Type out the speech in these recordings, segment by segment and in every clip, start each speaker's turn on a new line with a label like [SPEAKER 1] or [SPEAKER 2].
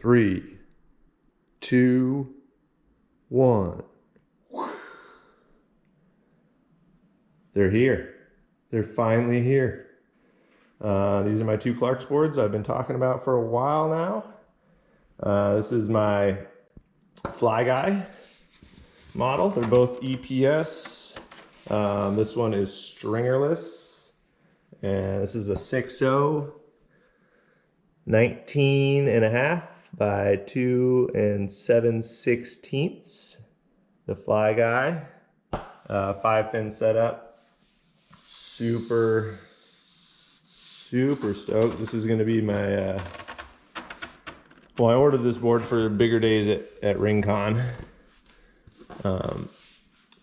[SPEAKER 1] 3, 2, 1. They're here. They're finally here. These are my two Clarks boards I've been talking about for a while now. This is my Fly Guy model. They're both EPS. This one is stringerless, and this is a 6.0, 19.5 by 2 7/16. The Fly Guy, 5-pin setup. Super stoked. This is going to be my well, I ordered this board for bigger days at RingCon.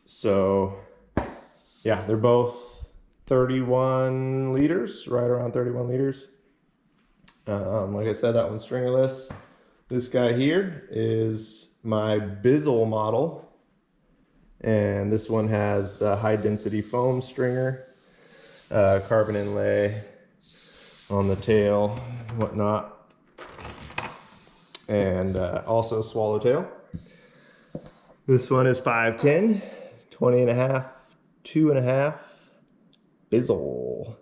[SPEAKER 1] So yeah, they're both 31 liters, right around 31 liters. Like I said, that one's stringerless. This guy here is my Bizzle model, and this one has the high density foam stringer, carbon inlay on the tail, whatnot, and also swallowtail. This one is 5'10", 20.5, 2.5 Bizzle.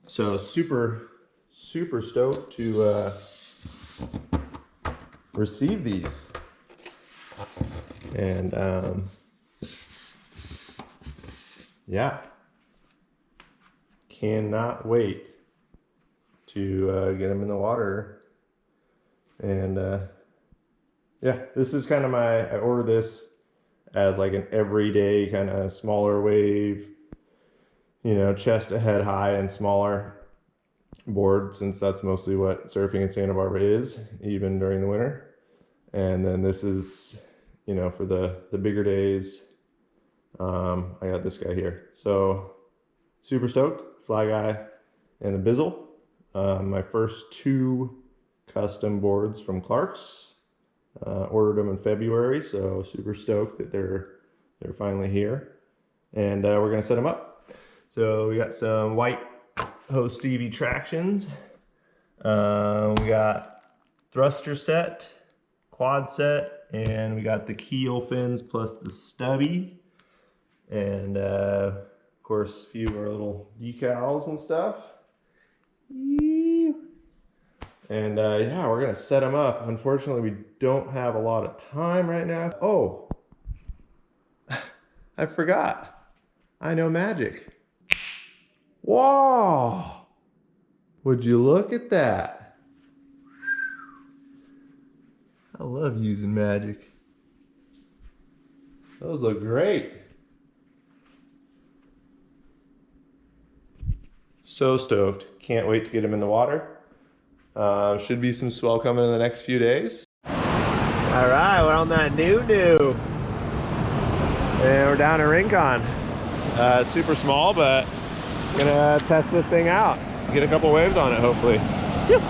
[SPEAKER 1] So super stoked to receive these, and yeah, cannot wait to get them in the water. And yeah, this is kind of I ordered this as like an everyday kind of smaller wave, you know, chest to head high and smaller board, since that's mostly what surfing in Santa Barbara is, even during the winter. And then this is, you know, for the bigger days. I got this guy here. So super stoked. Fly Guy and the Bizzle. My first two custom boards from Clarks. Ordered them in February, so super stoked that they're finally here. And we're gonna set them up. So we got some white STEEVIE tractions. We got thruster set, quad set, and we got the keel fins plus the stubby. And of course, a few more little decals and stuff. And yeah, we're gonna set them up. Unfortunately, we don't have a lot of time right now. Oh, I forgot. I know magic. Whoa! Would you look at that? I love using magic. Those look great. So stoked. Can't wait to get them in the water. Should be some swell coming in the next few days. All right, we're on that new. And we're down at RingCon. Super small, but gonna test this thing out. Get a couple waves on it, hopefully. Yep.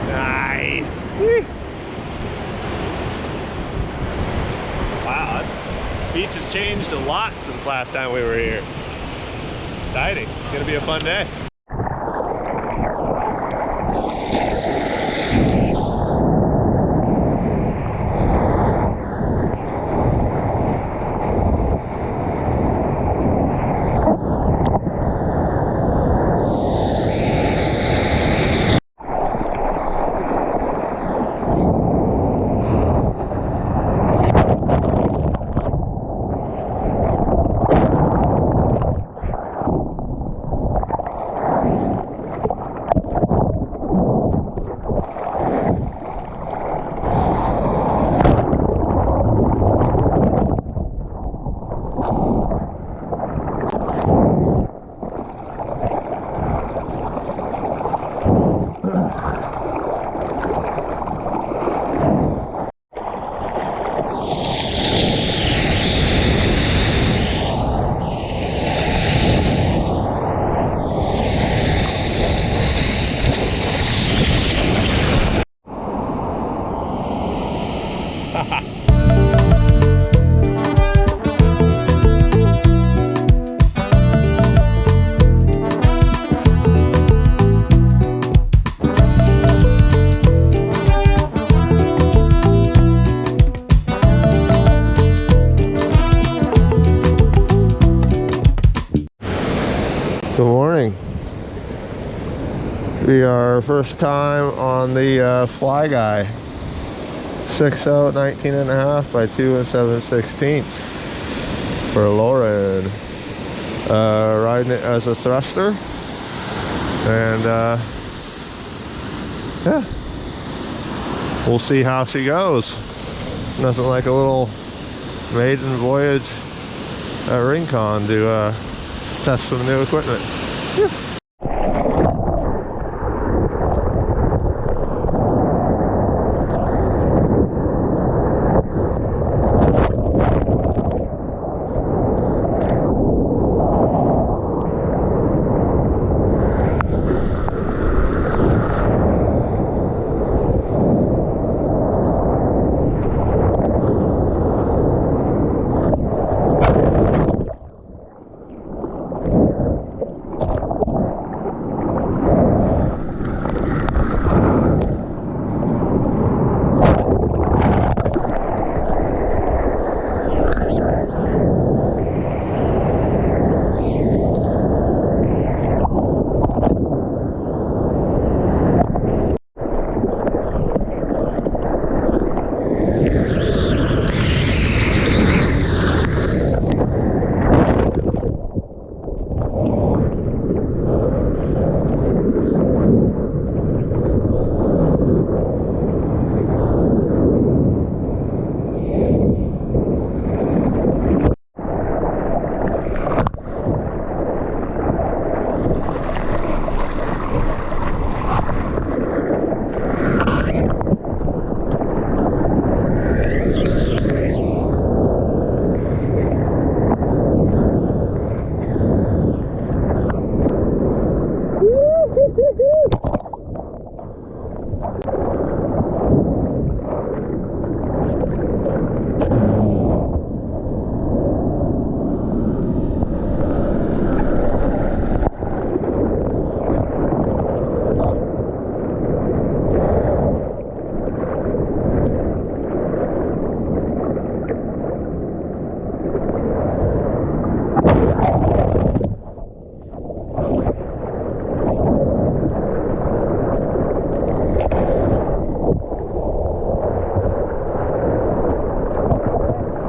[SPEAKER 1] Nice. Wow, the beach has changed a lot since last time we were here. Exciting. It's gonna be a fun day. Good morning. We are first time on the Fly Guy. 6 out 19.5 by 2 7/16 for Lauren. Riding it as a thruster, and yeah, we'll see how she goes. Nothing like a little maiden voyage at Rincon to test some new equipment. Yeah.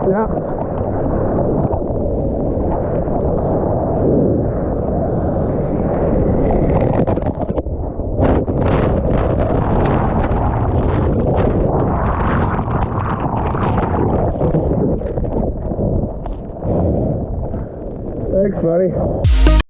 [SPEAKER 1] Yeah. Thanks, buddy.